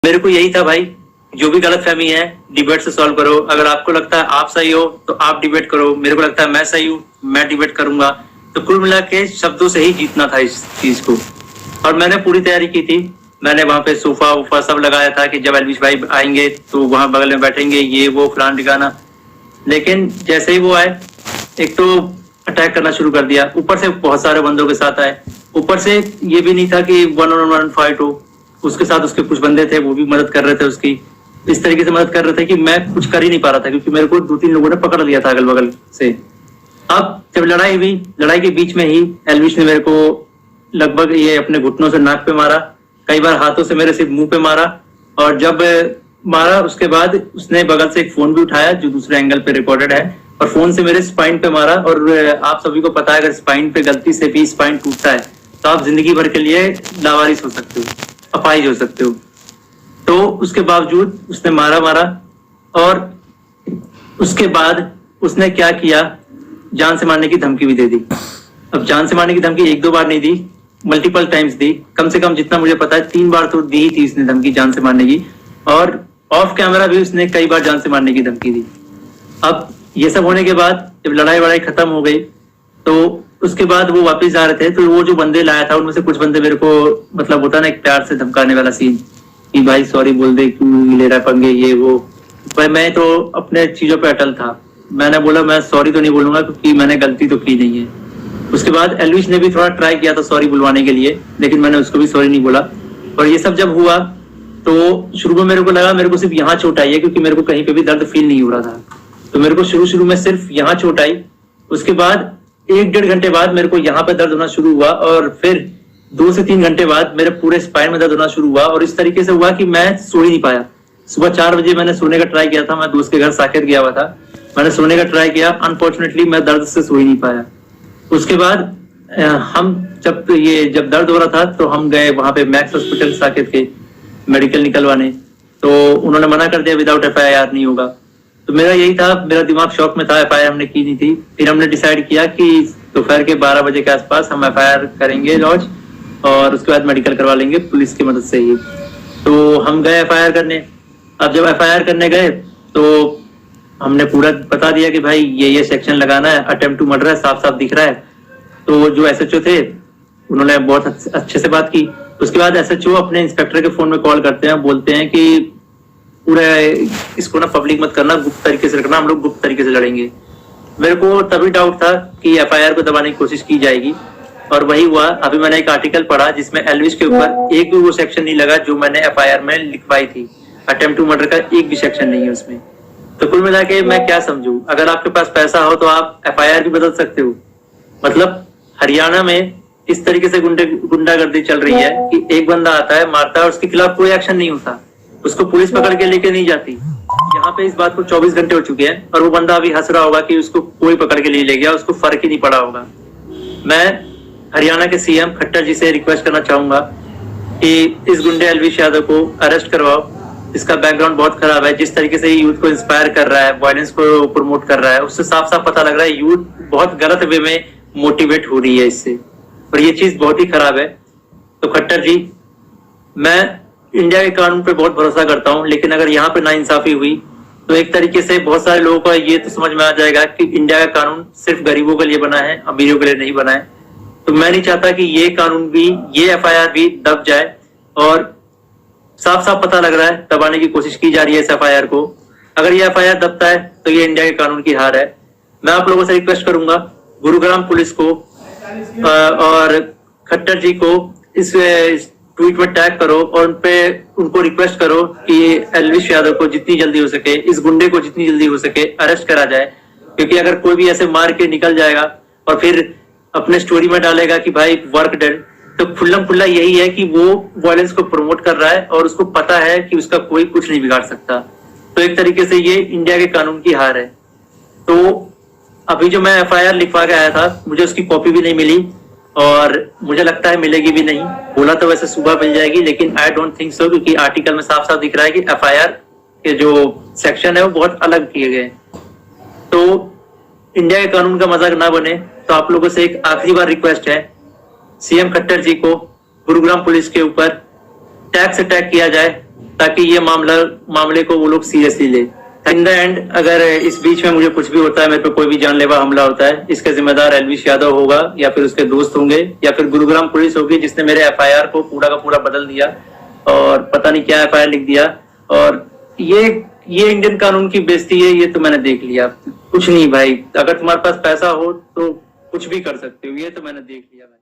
मेरे को यही था भाई, जो भी गलतफहमी है डिबेट से सॉल्व करो। अगर आपको लगता है आप सही हो तो आप डिबेट करो, मेरे को लगता है मैं सही हूँ मैं डिबेट करूंगा। तो कुल मिला के शब्दों से ही जीतना था इस चीज को। और मैंने पूरी तैयारी की थी, मैंने वहां पे सोफा वूफा सब लगाया था कि जब एल्विश भाई आएंगे तो वहां बगल में बैठेंगे, ये वो फलान ठिकाना। लेकिन जैसे ही वो आए, एक तो अटैक करना शुरू कर दिया, ऊपर से बहुत सारे बंदों के साथ आए। ऊपर से ये भी नहीं था कि 1-on-1 फाइट हो, उसके साथ उसके कुछ बंदे थे वो भी मदद कर रहे थे उसकी। इस तरीके से मदद कर रहे थे कि मैं कुछ कर ही नहीं पा रहा था, क्योंकि मेरे को 2-3 लोगों ने पकड़ लिया था अगल बगल से। अब जब लड़ाई हुई, लड़ाई के बीच में ही एल्विश ने मेरे को लगभग ये अपने घुटनों से नाक पे मारा, कई बार हाथों से मेरे सिर्फ मुंह पे मारा। और जब मारा उसके बाद उसने बगल से एक फोन भी उठाया जो दूसरे एंगल पे रिकॉर्डेड है, और फोन से मेरे स्पाइन पे मारा। और आप सभी को पता है अगर स्पाइन पे गलती से भी स्पाइन टूटता है तो आप जिंदगी भर के लिए लावारिस हो सकते हो, अपाहिज हो सकते हो। तो उसके बावजूद उसने मारा। और उसके बाद उसने क्या किया, जान से मारने की धमकी भी दे दी। अब जान से मारने की धमकी 1-2 बार नहीं दी, मल्टीपल टाइम्स दी। कम से कम जितना मुझे पता है 3 बार तो दी ही थी उसने धमकी जान से मारने की। और ऑफ कैमरा भी उसने कई बार जान से मारने की धमकी दी। अब ये सब होने के बाद जब लड़ाई वड़ाई खत्म हो गई तो उसके बाद वो वापस आ रहे थे, तो वो जो बंदे लाया था उनमें से कुछ बंदे मेरे को मतलब होता ना एक प्यार से धमकाने वाला सीन कि भाई सॉरी बोल दे, क्यों ले रहा पंगे ये वो। पर मैं तो अपने चीजों पे अटल था, मैंने बोला मैं सॉरी तो नहीं बोलूंगा क्योंकि मैंने गलती तो की नहीं है। उसके बाद एल्विश ने भी थोड़ा ट्राई किया था सॉरी बुलवाने के लिए, लेकिन मैंने उसको भी सॉरी नहीं बोला। और ये सब जब हुआ तो शुरू में मेरे को लगा मेरे को सिर्फ यहाँ चोट आई है, क्योंकि मेरे को कहीं पे भी दर्द फील नहीं हो रहा था। तो मेरे को शुरू में सिर्फ यहाँ चोट आई। उसके बाद 1-1.5 घंटे बाद मेरे को यहाँ पे दर्द होना शुरू हुआ, और फिर 2 से 3 घंटे बाद मेरे पूरे स्पाइन में दर्द होना शुरू हुआ। और इस तरीके से हुआ कि मैं सो ही नहीं पाया। सुबह 4 बजे मैंने सोने का ट्राई किया था, मैं दोस्त के घर साकेत गया हुआ था, मैंने सोने का ट्राई किया, अनफॉर्चुनेटली मैं दर्द से सो ही नहीं पाया। उसके बाद हम जब दर्द हो रहा था तो हम गए वहां पे मैक्स हॉस्पिटल साकेत के मेडिकल निकलवाने, तो उन्होंने मना कर दिया विदाउट FIR नहीं होगा। तो मेरा यही था, मेरा दिमाग शॉक में था, FIR हमने की नहीं थी। फिर हमने डिसाइड किया कि दोपहर के 12 बजे के आसपास हम FIR करेंगे लॉज, और उसके बाद मेडिकल करवा लेंगे पुलिस की मदद से ही। तो हम गए FIR करने। अब जब FIR करने गए तो हमने पूरा बता दिया कि भाई ये सेक्शन लगाना है, अटेम्प्ट टू मर्डर है, साफ साफ दिख रहा है। तो जो SHO थे उन्होंने बहुत अच्छे से बात की। उसके बाद SHO अपने इंस्पेक्टर के फोन में कॉल करते हैं, बोलते हैं कि पूरा इसको ना पब्लिक मत करना, गुप्त तरीके से रखना, हम लोग गुप्त तरीके से लड़ेंगे। मेरे को तभी डाउट था कि FIR को दबाने की कोशिश की जाएगी, और वही हुआ। अभी मैंने एक आर्टिकल पढ़ा जिसमें एल्विश के ऊपर एक भी वो सेक्शन नहीं लगा जो मैंने FIR में लिखवाई थी। अटेम्प्ट टू मर्डर का एक भी सेक्शन नहीं है उसमें। तो कुल मिला के मैं क्या समझूं, अगर आपके पास पैसा हो तो आप FIR भी बदल सकते हो। मतलब हरियाणा में इस तरीके से गुंडागर्दी चल रही है कि एक बंदा आता है मारता है, उसके खिलाफ कोई एक्शन नहीं होता, उसको पुलिस पकड़ के लेके नहीं जाती। यहाँ पे इस बात को 24 घंटे हो चुके हैं और वो बंदा अभी हंस रहा होगा कि उसको कोई पकड़ के नहीं ले गया, उसको फर्क ही नहीं पड़ा होगा। मैं हरियाणा के CM खट्टर जी से रिक्वेस्ट करना चाहूंगा कि इस गुंडे एल्विश यादव को अरेस्ट करवाओ। इसका बैकग्राउंड बहुत खराब है, जिस तरीके से यूथ को इंस्पायर कर रहा है, वायलेंस को प्रमोट कर रहा है, उससे साफ साफ पता लग रहा है यूथ बहुत गलत वे में मोटिवेट हो रही है इससे, और ये चीज बहुत ही खराब है। तो खट्टर जी, मैं इंडिया के कानून पे बहुत भरोसा करता हूँ, लेकिन अगर यहाँ पे नाइंसाफी हुई तो एक तरीके से बहुत सारे लोगों को ये तो समझ में आ जाएगा कि इंडिया का कानून सिर्फ गरीबों के लिए बना है, अमीरों के लिए नहीं बना है। तो मैं नहीं चाहता कि ये कानून भी, ये FIR भी दब जाए, और साफ साफ पता लग रहा है दबाने की कोशिश की जा रही है इस FIR को। अगर ये FIR दबता है तो ये इंडिया के कानून की हार है। मैं आप लोगों से रिक्वेस्ट करूंगा, गुरुग्राम पुलिस को और खट्टर जी को इस ट्वीट में टैग करो और उनको रिक्वेस्ट करो कि एल्विश यादव को जितनी जल्दी हो सके, इस गुंडे को जितनी जल्दी हो सके अरेस्ट करा जाए। क्योंकि अगर कोई भी ऐसे मार के निकल जाएगा और फिर अपने स्टोरी में डालेगा कि भाई वर्क डन, तो खुल्लम खुल्ला यही है कि वो वायलेंस को प्रमोट कर रहा है और उसको पता है कि उसका कोई कुछ नहीं बिगाड़ सकता। तो एक तरीके से ये इंडिया के कानून की हार है। तो अभी जो मैं FIR लिखवा के आया था, मुझे उसकी कॉपी भी नहीं मिली, और मुझे लगता है मिलेगी भी नहीं। बोला तो वैसे सुबह मिल जाएगी, लेकिन आई डोंट थिंक सो, क्योंकि आर्टिकल में साफ साफ दिख रहा है कि FIR के जो सेक्शन है वो बहुत अलग किए गए। तो इंडिया के कानून का मजाक ना बने, तो आप लोगों से एक आखिरी बार रिक्वेस्ट है, CM खट्टर जी को गुरुग्राम पुलिस के ऊपर टैग से टैग किया जाए ताकि ये मामले को वो लोग सीरियसली ले। इन द एंड अगर इस बीच में मुझे कुछ भी होता है, मेरे पे कोई भी जानलेवा हमला होता है, इसका जिम्मेदार एलविश यादव होगा या फिर उसके दोस्त होंगे या फिर गुरुग्राम पुलिस होगी जिसने मेरे एफआईआर को पूरा का पूरा बदल दिया और पता नहीं क्या एफआईआर लिख दिया। और ये इंडियन कानून की बेइज्जती है, ये तो मैंने देख लिया। कुछ नहीं भाई, अगर तुम्हारे पास पैसा हो तो कुछ भी कर सकते हो, ये तो मैंने देख लिया भाई।